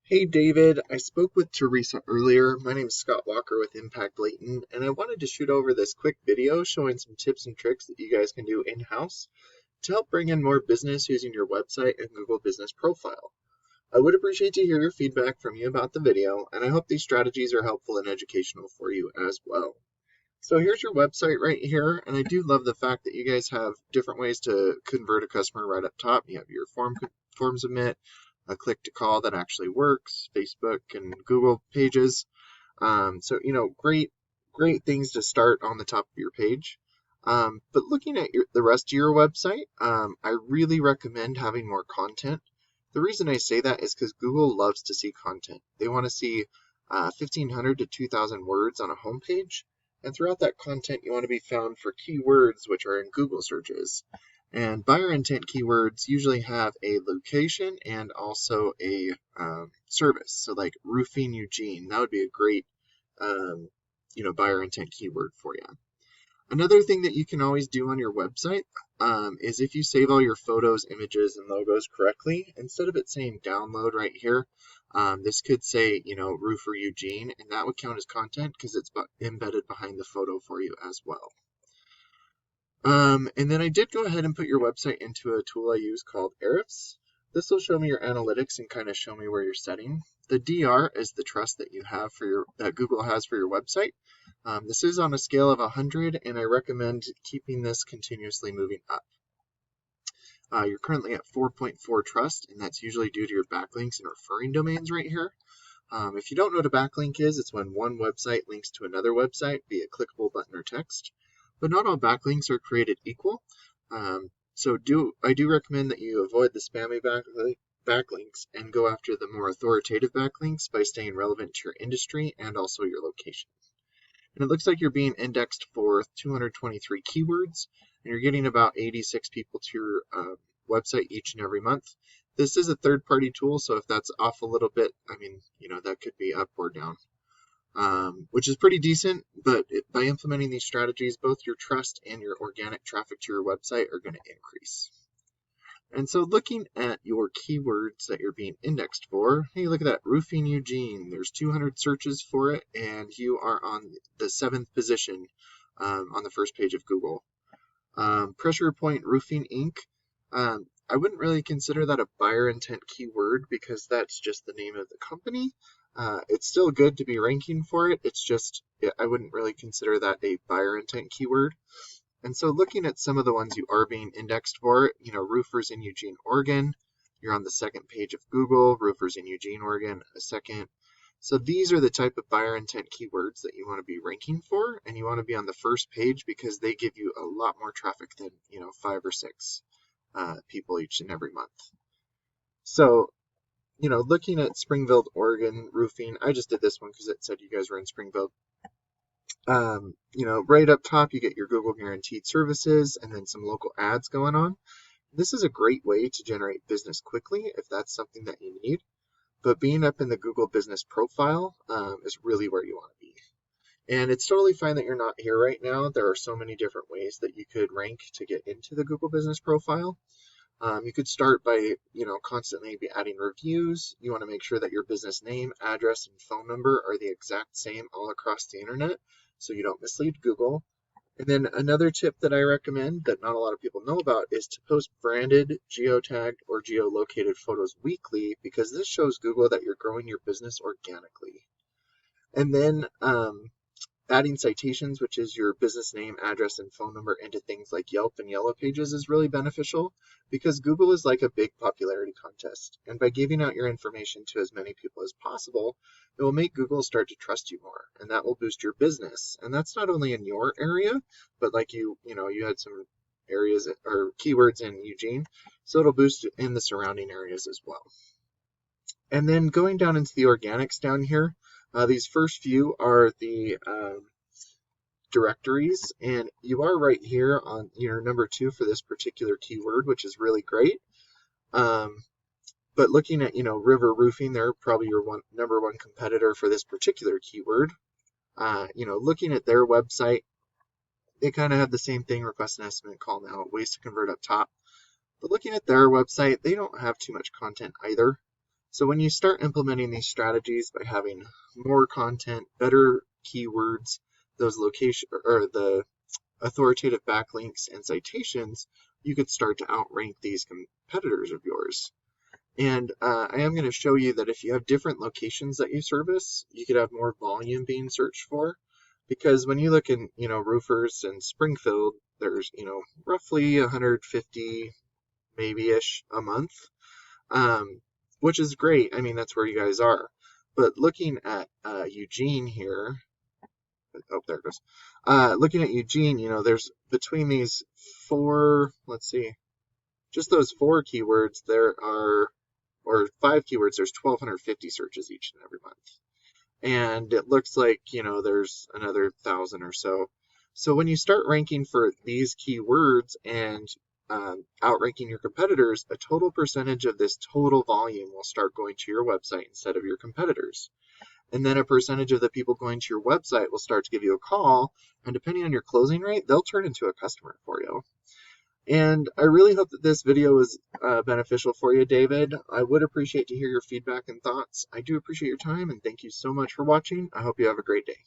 Hey David, I spoke with Teresa earlier. My name is Scott Walker with Impact Layton, and I wanted to shoot over this quick video showing some tips and tricks that you guys can do in-house to help bring in more business using your website and Google Business Profile. I would appreciate to hear your feedback from you about the video, and I hope these strategies are helpful and educational for you as well. So here's your website right here, and I do love the fact that you guys have different ways to convert a customer right up top. You have your form submit, a click to call that actually works, Facebook and Google pages. Great things to start on the top of your page. But looking at the rest of your website, I really recommend having more content. The reason I say that is because Google loves to see content. They want to see 1,500 to 2,000 words on a homepage. And throughout that content, you want to be found for keywords which are in Google searches. And buyer intent keywords usually have a location and also a service. So like roofing Eugene, that would be a great buyer intent keyword for you. Another thing that you can always do on your website is if you save all your photos, images, and logos correctly, instead of it saying download right here, this could say, Roofer Eugene, and that would count as content because it's embedded behind the photo for you as well. And then I did go ahead and put your website into a tool I use called Ahrefs. This will show me your analytics and kind of show me where you're setting. The DR is the trust that you have that Google has for your website. This is on a scale of 100, and I recommend keeping this continuously moving up. You're currently at 4.4 trust, and that's usually due to your backlinks and referring domains right here. If you don't know what a backlink is, it's when one website links to another website via clickable button or text. But not all backlinks are created equal. I do recommend that you avoid the spammy backlinks and go after the more authoritative backlinks by staying relevant to your industry and also your location. And it looks like you're being indexed for 223 keywords, and you're getting about 86 people to your website each and every month. This is a third-party tool, so if that's off a little bit, that could be up or down, which is pretty decent. But by implementing these strategies, both your trust and your organic traffic to your website are going to increase. And so looking at your keywords that you're being indexed for, hey, look at that, roofing Eugene. There's 200 searches for it, and you are on the 7th position on the first page of Google. Pressure Point Roofing Inc. I wouldn't really consider that a buyer intent keyword because that's just the name of the company. It's still good to be ranking for it. It's just, I wouldn't really consider that a buyer intent keyword. And so looking at some of the ones you are being indexed for, roofers in Eugene, Oregon, you're on the second page of Google, roofers in Eugene, Oregon, a second. So these are the type of buyer intent keywords that you want to be ranking for, and you want to be on the first page because they give you a lot more traffic than, 5 or 6 people each and every month. So, looking at Springfield, Oregon roofing, I just did this one because it said you guys were in Springfield. Right up top, you get your Google guaranteed services and then some local ads going on. This is a great way to generate business quickly if that's something that you need. But being up in the Google Business Profile is really where you want to be. And it's totally fine that you're not here right now. There are so many different ways that you could rank to get into the Google Business Profile. You could start by, constantly be adding reviews. You want to make sure that your business name, address, and phone number are the exact same all across the internet, so you don't mislead Google. And then another tip that I recommend that not a lot of people know about is to post branded, geotagged, or geolocated photos weekly, because this shows Google that you're growing your business organically. And then adding citations, which is your business name, address, and phone number into things like Yelp and Yellow Pages, is really beneficial because Google is like a big popularity contest. And by giving out your information to as many people as possible, it will make Google start to trust you more, and that will boost your business. And that's not only in your area, but like you had some areas or keywords in Eugene, so it'll boost in the surrounding areas as well. And then going down into the organics down here, these first few are the directories, and you are right here on number 2 for this particular keyword, which is really great. But looking at River Roofing, they're probably your number one competitor for this particular keyword. Looking at their website, they kind of have the same thing: request an estimate, call now, ways to convert up top. But looking at their website, they don't have too much content either. So when you start implementing these strategies by having more content, better keywords, those location or the authoritative backlinks and citations, you could start to outrank these competitors of yours. And I am going to show you that if you have different locations that you service, you could have more volume being searched for. Because when you look in, roofers in Springfield, there's, roughly 150 maybe-ish a month, which is great. I mean, that's where you guys are. But looking at Eugene here, oh, there it goes. Looking at Eugene, there's between these four, let's see, just those 4 keywords, or 5 keywords, there's 1,250 searches each and every month. And it looks like, there's another 1,000 or so. So when you start ranking for these keywords and outranking your competitors, a total percentage of this total volume will start going to your website instead of your competitors. And then a percentage of the people going to your website will start to give you a call, and depending on your closing rate, they'll turn into a customer for you. And I really hope that this video was beneficial for you, David. I would appreciate to hear your feedback and thoughts. I do appreciate your time, and thank you so much for watching. I hope you have a great day.